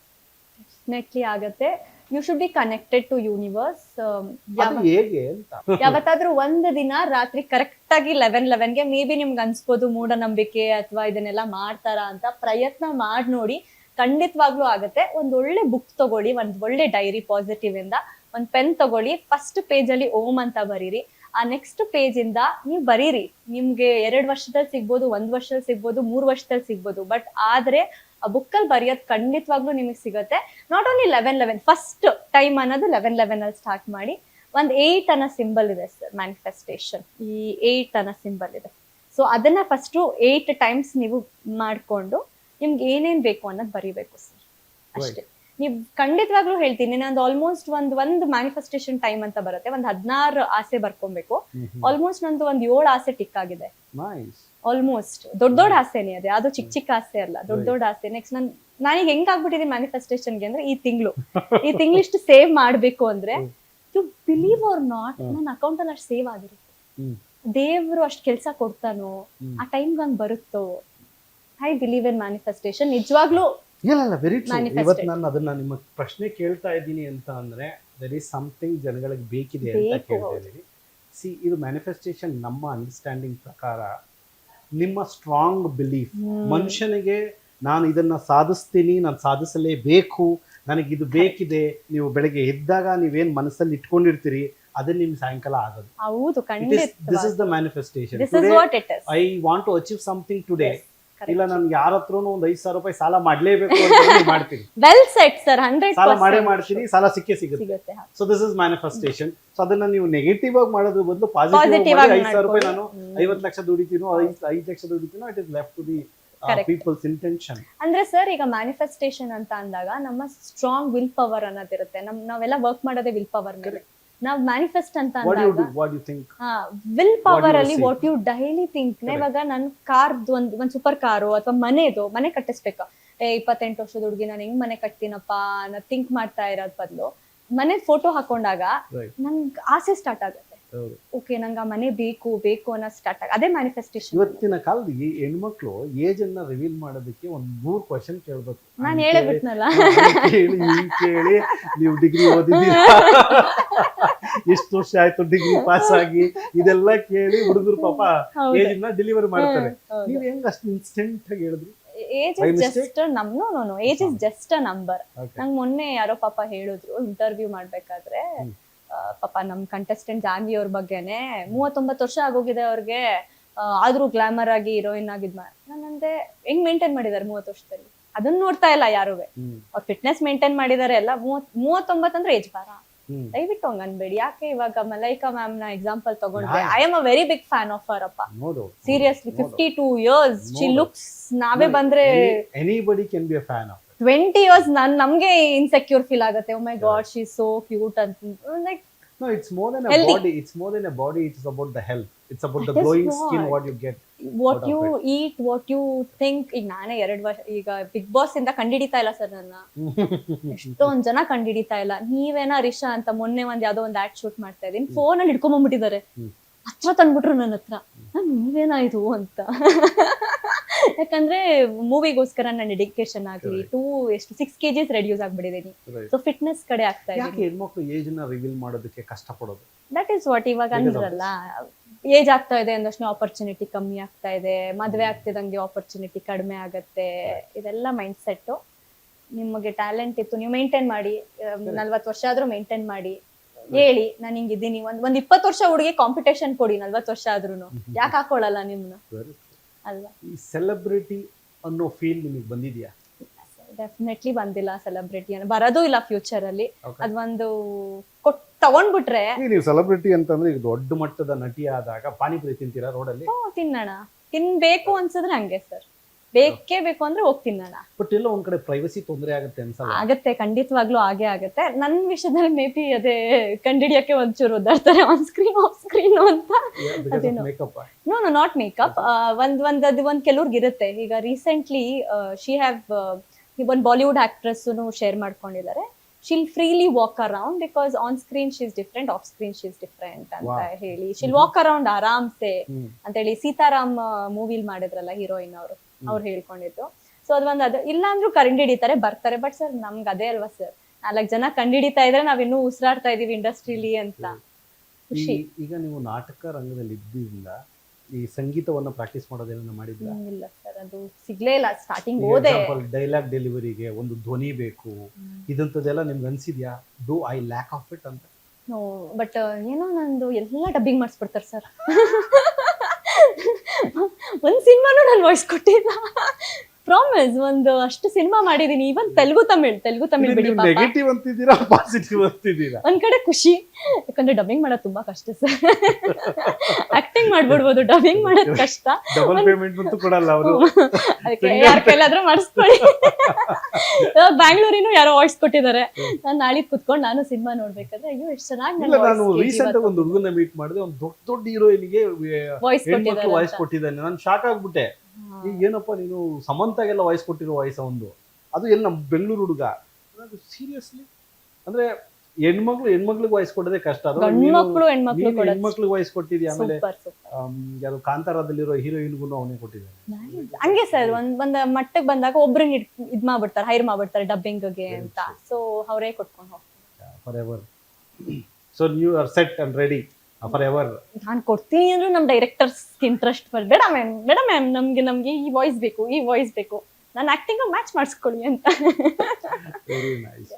ಡೆಫಿನೆಟ್ಲಿ ಆಗತ್ತೆ. You should be connected to universe. ಹೇಗೆ ಅಂತ ಯಾವತ್ತಾದ್ರೂ ಒಂದು ದಿನ ರಾತ್ರಿ ಕರೆಕ್ಟ್ ಆಗಿ 11:11ಗೆ ಮೇ ಬಿ ನಿಮ್ಗೆ ಅನ್ಸ್ಬೋದು ಮೂಢನಂಬಿಕೆ ಅಥವಾ ಇದನ್ನೆಲ್ಲ ಮಾಡ್ತಾರ ಅಂತ. ಪ್ರಯತ್ನ ಮಾಡಿ ನೋಡಿ, ಖಂಡಿತವಾಗ್ಲೂ ಆಗತ್ತೆ. ಒಂದ್ ಒಳ್ಳೆ ಬುಕ್ ತಗೊಳ್ಳಿ, ಒಂದ್ ಒಳ್ಳೆ ಡೈರಿ ಪಾಸಿಟಿವ್ ಇಂದ, ಒಂದ್ ಪೆನ್ ತಗೊಳ್ಳಿ, ಫಸ್ಟ್ ಪೇಜ್ ಅಲ್ಲಿ ಓಂ ಅಂತ ಬರೀರಿ. ಆ ನೆಕ್ಸ್ಟ್ ಪೇಜ್ ಇಂದ ನೀವು ಬರೀರಿ. ನಿಮ್ಗೆ 2 ವರ್ಷದಲ್ಲಿ ಸಿಗ್ಬೋದು, 1 ವರ್ಷದಲ್ಲಿ ಸಿಗ್ಬೋದು, 3 ವರ್ಷದಲ್ಲಿ ಸಿಗ್ಬೋದು. ಬಟ್ ಆದ್ರೆ ಆ ಬುಕ್ಕಲ್ಲಿ ಬರೆಯೋದು ಖಂಡಿತವಾಗ್ಲೂ ನಿಮಗೆ ಸಿಗುತ್ತೆ. ನಾಟ್ ಓನ್ಲಿ 11:11, ಫಸ್ಟ್ ಟೈಮ್ ಅನ್ನೋದು 11:11 ಅಲ್ಲಿ ಸ್ಟಾರ್ಟ್ ಮಾಡಿ. ಒಂದ್ 8 ಅನ್ನೋ ಸಿಂಬಲ್ ಇದೆ ಸರ್ ಮ್ಯಾನಿಫೆಸ್ಟೇಷನ್. ಈ 8 ಅನ್ನೋ ಸಿಂಬಲ್ ಇದೆ. ಸೊ ಅದನ್ನ ಫಸ್ಟ್ 8 ಟೈಮ್ಸ್ ನೀವು ಮಾಡ್ಕೊಂಡು ನಿಮ್ಗೆ ಏನೇನ್ ಬೇಕು ಅನ್ನೋದು ಬರೀಬೇಕು ಸರ್, ಅಷ್ಟೇ. ನೀವ್ ಖಂಡಿತವಾಗ್ಲೂ ಹೇಳ್ತೀನಿ, ನಂದು ಆಲ್ಮೋಸ್ಟ್ ಒಂದು ಮ್ಯಾನಿಫೆಸ್ಟೇಷನ್ ಟೈಮ್ ಅಂತ ಬರುತ್ತೆ. ಒಂದ್ 16 ಆಸೆ ಬರ್ಕೊಬೇಕು. ಆಲ್ಮೋಸ್ಟ್ ನಂದು ಒಂದ್ 7 ಆಸೆ ಟಿಕ್ ಆಗಿದೆ. ಆಲ್ಮೋಸ್ಟ್ ದೊಡ್ಡ ಆಸೆನೇ ಅದೇ, ಅದು ಚಿಕ್ಕ ಆಸೆ ಅಲ್ಲ, ದೊಡ್ಡ ಆಸೆ. ನೆಕ್ಸ್ಟ್ ನಾನೀಗ ಹೆಂಗ್ ಆಗ್ಬಿಟ್ಟಿದೆ ಮ್ಯಾನಿಫೆಸ್ಟೇಷನ್ಗೆ ಅಂದ್ರೆ, ಈ ತಿಂಗಳು ಇಷ್ಟು ಸೇವ್ ಮಾಡ್ಬೇಕು ಅಂದ್ರೆ, ಯು ಬಿಲೀವ್ ಆರ್ ನಾಟ್, ನನ್ನ ಅಕೌಂಟ್ ಅಲ್ಲಿ ಅಷ್ಟು ಸೇವ್ ಆಗಿರುತ್ತೆ. ದೇವ್ರು ಅಷ್ಟ್ ಕೆಲ್ಸ ಕೊಡ್ತಾನೋ, ಆ ಟೈಮ್ಗೆ ಹಂಗ್ ಬರುತ್ತೋ. I believe in manifestation. ನಿಜವಾಗ್ಲೂ ಇಲ್ಲ, ವೆರಿ ಟ್ರೂ. ಇವತ್ತು ನಾನು ಅದನ್ನ ನಿಮ್ಮ ಪ್ರಶ್ನೆ ಕೇಳ್ತಾ ಇದ್ದೀನಿ ಅಂತ ಅಂದ್ರೆ ದೇರ್ ಈಸ್ ಸಮಥಿಂಗ್ ಜನಗಳಿಗೆ ಬೇಕಿದೆ ಅಂತ ಕೇಳ್ತಾ ಇದ್ದೀನಿ. ಸಿ, ಇದು ಮ್ಯಾನಿಫೆಸ್ಟೇಷನ್ ನಮ್ಮ ಅಂಡರ್ಸ್ಟ್ಯಾಂಡಿಂಗ್ ಪ್ರಕಾರ ನಿಮ್ಮ ಸ್ಟ್ರಾಂಗ್ ಬಿಲೀಫ್. ಮನುಷ್ಯನಿಗೆ ನಾನು ಇದನ್ನ ಸಾಧಿಸ್ತೀನಿ, ನಾನು ಸಾಧಿಸಲೇಬೇಕು, ನನಗೆ ಇದು ಬೇಕಿದೆ. ನೀವು ಬೆಳಗ್ಗೆ ಎದ್ದಾಗ ನೀವೇನ್ ಮನಸ್ಸಲ್ಲಿ ಇಟ್ಕೊಂಡಿರ್ತೀರಿ ಅದೇ ನಿಮ್ಗೆ ಸಾಯಂಕಾಲ ಆಗೋದು. ಹೌದು, ಖಂಡಿತ. This is the manifestation. I want to achieve something today. ಇಲ್ಲ, ನನ್ಗೆ ಯಾರ ಹತ್ರನೂ ಒಂದು 5,000 ರೂಪಾಯಿ ಸಾಲ ಮಾಡ್ಲೇಬೇಕು ಅಂತ ಮಾಡ್ತೀನಿ. ವೆಲ್ ಸೆಟ್ ಸರ್, 100% ಸಾಲ ಮಾಡ್ತೀನಿ, ಸಾಲ ಸಿಗುತ್ತೆ. So this is manifestation. So ಅದನ್ನ ನೀವು ನೆಗೆಟಿವ್ ಆಗಿ ಮಾಡೋದ್ರ ಬದಲು ಪಾಸಿಟಿವ್ ಆಗಿ 5,000 ರೂಪಾಯಿ ನಾನು 50 ಲಕ್ಷ ದುಡಿತೀನೋ, 5 ಲಕ್ಷ ದುಡಿತೀನೋ, it is left to the people's intention. ಅಂದ್ರೆ ಸರ್, ಈಗ ಮ್ಯಾನಿಫೆಸ್ಟೇಷನ್ ಅಂತ ಅಂದಾಗ ನಮ್ಮ ಸ್ಟ್ರಾಂಗ್ ವಿಲ್ ಪವರ್ ಅನ್ನೋದಿರುತ್ತೆ. ನಾವೆಲ್ಲ ವರ್ಕ್ ಮಾಡೋದೇ ವಿಲ್ ಪವರ್ ಮೇಲೆ. ನಾವ್ ಮ್ಯಾನಿಫೆಸ್ಟ್ ಅಂತ ಅಂದಾಗ ವಿಲ್ ಪವರ್ ಅಲ್ಲಿ ವಾಟ್ ಯು ಡೈಲಿ ಥಿಂಕ್. ಇವಾಗ ನನ್ ಕಾರ್ದು ಒಂದ್ ಸೂಪರ್ ಕಾರು ಅಥವಾ ಮನೆ ಕಟ್ಟಿಸ್ಬೇಕ, 28 ವರ್ಷದ ಹುಡುಗಿ ನಾನು ಹೆಂಗ್ ಮನೆ ಕಟ್ತೀನಪ್ಪ ಅನ್ನೋ ಥಿಂಕ್ ಮಾಡ್ತಾ ಇರೋದ್ ಬದಲು ಮನೆ ಫೋಟೋ ಹಾಕೊಂಡಾಗ ನನ್ಗೆ ಆಸೆ ಸ್ಟಾರ್ಟ್ ಆಗುತ್ತೆ. ಓಕೆ, ನಂಗೆ ಆ ಮನೆ ಬೇಕು ಅನ್ನೋ ಸ್ಟಾರ್ಟ್ ಅದೇ ಮ್ಯಾನಿಫೆಸ್ಟೇಷನ್. ಇವತ್ತಿನ ಕಾಲದಲ್ಲಿ ಹೆಣ್ಮಕ್ಳು ಏಜ್ ಅನ್ನ ರಿವೀಲ್ ಮಾಡೋದಕ್ಕೆ 3 ಕ್ವಶನ್ ಕೇಳ್ಬೇಕು. ನಾನು ಹೇಳಬಿಟ್ನಲ್ಲ, ಕೇಳಿ ನೀವು ಡಿಗ್ರಿ ಓದಿದ್ದೀರಾ, ಎಷ್ಟು ವರ್ಷ ಆಯ್ತು ಡಿಗ್ರಿ ಪಾಸ್ ಆಗಿ, ಇದೆಲ್ಲ ಕೇಳಿ ಹುಡುಗರು ಪಾಪ ಏಜ್ ನ ಡೆಲಿವರಿ ಮಾಡ್ತಾರೆ. ನೀವ್ ಹೆಂಗ್ ಅಷ್ಟು ಇನ್ಸ್ಟೆಂಟ್ ಆಗಿ ಹೇಳಿದ್ರಿ? Age is just age is just a number. ನಂಗೆ ಮೊನ್ನೆ ಯಾರೋ ಪಾಪ ಹೇಳಿದ್ರು ಇಂಟರ್ವ್ಯೂ ಮಾಡ್ಬೇಕಾದ್ರೆ, ಪಾಪ ನಮ್ ಕಂಟೆಸ್ಟೆಂಟ್ ಜಾನ್ವಿ ಅವ್ರ ಬಗ್ಗೆನೆ 39 ವರ್ಷ ಆಗೋಗಿದೆ ಅವ್ರಿಗೆ, ಆದ್ರೂ ಗ್ಲಾಮರ್ ಆಗಿ ಹೀರೋಯಿನ್ ಆಗಿದ್. ನಾನಂದೆ ಹೆಂಗ್ ಮೇಂಟೈನ್ ಮಾಡಿದಾರೆ 30 ವರ್ಷದಲ್ಲಿ? ಅದನ್ನ ನೋಡ್ತಾ ಇಲ್ಲ ಯಾರುವೆ. ಅವ್ರ ಫಿಟ್ನೆಸ್ ಮೇಂಟೈನ್ ಮಾಡಿದಾರೆ ಎಲ್ಲ. 39 ಅಂದ್ರೆ ಏಜ್ ಬಾರ, ದಯವಿಟ್ಟು ಹಂಗ ಅನ್ಬೇಡಿ. ಯಾಕೆ ಇವಾಗ ಮಲೈಕಾ ಮ್ಯಾಮ್ ನ ಎಕ್ಸಾಂಪಲ್ ತಗೊಂಡ್ರೆ, I am a very big fan of her ಅಪ್ಪ. Seriously 52 years she looks. ನಾವೇ ಬಂದ್ರೆ anybody can be a fan of 20 years ನಮ್ಗೆ ಇನ್ಸೆಕ್ಯೂರ್ ಫೀಲ್ ಆಗುತ್ತೆ. Oh my god, she is so cute ಅಂತ. Like no, it's more than a body. It's more than a body. It's about the health. It's about the glowing skin, what you get, what you eat, what you think. ಈಗ ನಾನೇ 2 ವರ್ಷ ಈಗ big boss ಇಂದ ಕಂಡಿಡಿತಾ ಇಲ್ಲ sir ನನ್ನ. ಎಷ್ಟೊಂದ್ ಜನ ಕಂಡಿಡಿತಾ ಇಲ್ಲ. ನೀವೇನಾ ರಿಷಾ ಅಂತ ಮೊನ್ನೆ ಯಾವ್ದೋ ಒಂದ್ ಆಡ್ ಶೂಟ್ ಮಾಡ್ತಾ ಇದೀನಿ, ಫೋನ್ ಅಲ್ಲಿ ಹಿಡ್ಕೊಂಡ್ಬಿಟ್ಟಿದ್ದಾರೆ, ಹತ್ರ ತಂದ್ಬಿಟ್ರು ನನ್ನ ಹತ್ರ. ನೀವೇನಾಯ್ತು ಅಂತ. ಯಾಕಂದ್ರೆ ಮೂವಿಗೋಸ್ಕರ ನನ್ನ ಡೆಡಿಕೇಶನ್ ಆಗ್ಲಿ 6 kgs ರೆಡ್ಯೂಸ್ ಆಗ್ಬಿಟ್ಟಿದ್ದೀನಿ. ಸೊ ಫಿಟ್ನೆಸ್ ಕಡೆ ಆಗ್ತಾ ಇದೆ. ಯಾಕೆ ಹೆಣ್ಮಕ್ಳು ಏಜ್ ನ ರಿವೀಲ್ ಮಾಡೋದಕ್ಕೆ ಕಷ್ಟಪಡೋದು? ದಟ್ ಈಸ್ ವಾಟ್ ಇವಾಗ ಅಂದ್ರಲ್ಲ, ಏಜ್ ಆಗ್ತಾ ಇದೆ ಅಂದಷ್ಟು ಆಪರ್ಚುನಿಟಿ ಕಮ್ಮಿ ಆಗ್ತಾ ಇದೆ, ಮದ್ವೆ ಆಗ್ತಿದಂಗೆ ಆಪರ್ಚುನಿಟಿ ಕಡಿಮೆ ಆಗತ್ತೆ. ಇದೆಲ್ಲ ಮೈಂಡ್ ಸೆಟ್. ನಿಮಗೆ ಟ್ಯಾಲೆಂಟ್ ಇತ್ತು, ನೀವು ಮೇಂಟೈನ್ ಮಾಡಿ. 40 ವರ್ಷ ಆದ್ರೂ ಮೇಂಟೈನ್ ಮಾಡಿ. ಹೇಳಿ ನಾನು ಹಿಂಗಿದ್ದೀನಿ ಒಂದ್ 20 ವರ್ಷ ಹುಡುಗಿ ಕಾಂಪಿಟೇಷನ್ ಕೊಡಿ 40 ವರ್ಷ ಆದ್ರೂನು ಯಾಕೆ ಹಾಕೊಳ್ಳಲ್ಲ ನಿಮ್ನ ಅಲ್ವಾ? ಈ ಸೆಲೆಬ್ರಿಟಿ ಅನ್ನೋ ಫೀಲ್ ನಿಮಗೆ ಬಂದಿದ್ಯಾ? ಡೆಫಿನೆಟ್ಲಿ ಬಂದಿಲ್ಲ ಸೆಲೆಬ್ರಿಟಿ ಅನ್ನೋ, ಬರೋದು ಇಲ್ಲ ಫ್ಯೂಚರ್ ಅಲ್ಲಿ. Okay. ಅದೊಂದು ತಗೊಂಡ್ಬಿಟ್ರೆ ನೀವು ಸೆಲೆಬ್ರಿಟಿ ಅಂತಂದ್ರೆ ಈಗ ದೊಡ್ಡ ಮಟ್ಟದ ನಟಿ ಆದಾಗ ಪಾನಿಪುರಿ ತಿಂತೀರಾ ರೋಡಲ್ಲಿ? ತಿನ್ನೋಣ, ತಿನ್ಬೇಕು ಅನ್ಸಿದ್ರೆ ಹಂಗೆ ಸರ್, ಬೇಕೇ ಬೇಕು ಅಂದ್ರೆ ಹೋಗಿ ತಿನ್ನೋಣ. ಬಟ್ ಎಲ್ಲ ಒಂದ್ ಕಡೆ ಪ್ರೈವಸಿ ತೊಂದರೆ ಆಗುತ್ತೆ ಅನ್ಸಲ್ಲ? ಆಗತ್ತೆ, ಖಂಡಿತವಾಗ್ಲೂ ಆಗೇ ಆಗತ್ತೆ. ನನ್ ವಿಷಯದಲ್ಲಿ ಮೇ ಬಿ ಅದೇ ಕಂಡಿಡಿಯಕ್ಕೆ ಒಂಚೂರು ಒದ್ದಾಡ್ತಾರೆ ಆನ್ ಸ್ಕ್ರೀನ್ ಆಫ್ ಸ್ಕ್ರೀನ್ ಅಂತ. ಮೇಕಪ್? No not makeup. ಒಂದ್ ಕೆಲವ್ರಿಗೆ ಇರುತ್ತೆ. ಈಗ ರೀಸೆಂಟ್ಲಿ ಶಿ ಹ್ಯಾವ್ ಒಂದ್ ಬಾಲಿವುಡ್ ಆಕ್ಟ್ರೆಸ್ ಶೇರ್ ಮಾಡ್ಕೊಂಡಿದ್ದಾರೆ. She'll freely walk around because on screen she is different, off screen she is different ಅಂತ ಹೇಳಿ ಶಿಲ್ ವಾಕ್ ಅರೌಂಡ್ ಆರಾಮ್ಸೆ ಅಂತ ಹೇಳಿ ಸೀತಾರಾಮ್ ಮೂವಿಲ್ ಮಾಡಿದ್ರಲ್ಲ ಹೀರೋಯಿನ್ ಅವ್ರು ಹೇಳ್ಕೊಂಡಿದ್ದು. ಸೊ ಅದು ಇಲ್ಲ ಅಂದ್ರೂ ಕಂಡು ಹಿಡಿತಾರೆ, ಬರ್ತಾರೆ. ಬಟ್ ಸರ್ ನಮ್ಗೆ ಅದೇ ಅಲ್ವಾ ಸರ್, 4 ಜನ ಕಂಡು ಹಿಡಿತಾ ಇದ್ರೆ ನಾವಿನ್ನೂ ಉಸಿರಾಡ್ತಾ ಇದೀವಿ ಇಂಡಸ್ಟ್ರಿಲಿ ಅಂತ ಖುಷಿ. ಈಗ ನೀವು ನಾಟಕ ರಂಗದಲ್ಲಿ ಇದ್ದಿಂದ ಈ ಸಂಗೀತವನ್ನ ಪ್ರಾಕ್ಟೀಸ್ ಮಾಡೋದೇನ ಮಾಡಿದ್ರ? ಇಲ್ಲ ಸರ್, ಅದು ಸಿಗ್ಲೇ ಇಲ್ಲ. ಸ್ಟಾರ್ಟಿಂಗ್ ಹೋದೆ, ಡೈಲಾಗ್ ಡೆಲಿವರಿಗೆ ಒಂದು ಧ್ವನಿ ಬೇಕು, ಇದಂತದೆಲ್ಲ ನಿಮ್ಗೆ ಅನ್ಸಿದ್ಯಾ? Do I lack of it ಅಂತ? ನೋ, ಬಟ್ ಏನೋ ನಂದು ಎಲ್ಲ ಡಬ್ಬಿಂಗ್ ಮಾಡಿಸ್ಬಿಡ್ತಾರೆ ಸರ್. ಒಂದ್ ಸಿನಿಮಾನು ನಾನು ವಾಯ್ಸ್ ಕೊಟ್ಟಿಲ್ಲ. ಪ್ರಾಮಿಸ್, ಒಂದು ಅಷ್ಟು ಸಿನಿಮಾ ಮಾಡಿದೀನಿ. ಇವನ್ ತೆಲುಗು ತಮಿಳ್ ಬಿಡಿ ಪಾಪ. ನೆಗೆಟಿವ್ ಅಂತಿದ್ದೀರಾ, ಪಾಸಿಟಿವ್ ಅಂತಿದ್ದೀರಾ? ಒಂದ್ ಕಡೆ ಖುಷಿ, ಯಾಕಂದ್ರೆ ಡಬ್ಬಿಂಗ್ ಮಾಡೋದು ತುಂಬಾ ಕಷ್ಟ ಸರ್. ಆಕ್ಟಿಂಗ್ ಮಾಡ್ಬಿಡ್ಬೋದು, ಡಬ್ಬಿಂಗ್ ಮಾಡೋದ್ ಕಷ್ಟ. ಡಬಲ್ ಪೇಮೆಂಟ್ ಅಂತೂ ಕೊಡಲ್ಲ ಅವರು. ಅದಕ್ಕೆ ಯಾರ ಕೈಲಾದ್ರೂ ಮಾಡಿಸ್ಕೊಳ್ಳಿ. ಬ್ಯಾಂಗ್ಳೂರಿನೂ ಯಾರೋ ವಾಯ್ಸ್ ಕೊಟ್ಟಿದ್ದಾರೆ. ನಾನು ನಾಳೆ ಕುತ್ಕೊಂಡು ನಾನು ಸಿನಿಮಾ ನೋಡ್ಬೇಕಾದ್ರೆ ಅಯ್ಯೋ ಎಷ್ಟು ಚೆನ್ನಾಗಿ ನಾನು ರೀಸೆಂಟ್ ಆಗಿ ಒಂದು ಹುಡುಗನ ಮೀಟ್ ಮಾಡಿದೆ, ಒಂದು ದೊಡ್ಡ ಹೀರೋಯಿನ್ಗೆ ವಾಯ್ಸ್ ವಾಯ್ಸ್ ಕೊಟ್ಟಿದ್ದಾನೆ. ನಾನು ಶಾಕ್ ಆಗ್ಬಿಟ್ಟೆ. ಈಗ ಏನಪ್ಪ ನೀನು ಸಮಂತಾಗೆಲ್ಲ ವಾಯ್ಸ್ ಕೊಟ್ಟಿರೋ ವಾಯ್ಸ್ ಒಂದು, ಅದು ಎಲ್ಲಿ ನಮ್ಮ ಬೆಂಗಳೂರು ಹುಡುಗ. ಸೀರಿಯಸ್ಲಿ ಅಂದ್ರೆ ಹೆಣ್ಮಕ್ಳಿಗೆ ವಾಯ್ಸ್ ಕೊಡೋದೇ ಕಷ್ಟ. ಹೆಣ್ಮಕ್ಳಿಗೆ ವಾಯ್ಸ್ ಕೊಟ್ಟಿದ್ಯಾ? ಆಮೇಲೆ ಯಾರು ಕಾಂತಾರದಲ್ಲಿರೋ ಹೀರೋಯಿನ್ಗೂ ಅವನೇ ಕೊಟ್ಟಿದ್ದಾನೆ. ಹಂಗೆ ಸರ್, ಒಂದ್ ಮಟ್ಟಕ್ಕೆ ಬಂದಾಗ ಒಬ್ರನ್ನ ಇದ್ ಮಾಡ್ಬಿಡ್ತಾರೆ, ಹೈರ್ ಮಾಡ್ಬಿಡ್ತಾರೆ ಡಬ್ಬಿಂಗ್ಗೆ ಅಂತ. ಸೊ ಅವರೇ ಕೊಟ್ಕೊಂಡು ಹೋಗ್ತಾರೆ forever. So you are set and ready forever. ನಾನು ಕೊಡ್ತೀನಿ ಅಂದ್ರೆ ನಮ್ ಡೈರೆಕ್ಟರ್ಸ್ ಇಂಟ್ರೆಸ್ಟ್ ಬೇಡ ಮ್ಯಾಮ್ ನಮ್ಗೆ ಈ ವಾಯ್ಸ್ ಬೇಕು, ನಾನು ಆಕ್ಟಿಂಗ್ ಮ್ಯಾಚ್ ಮಾಡಿಸ್ಕೊಳ್ಳಿ ಅಂತ. Very nice.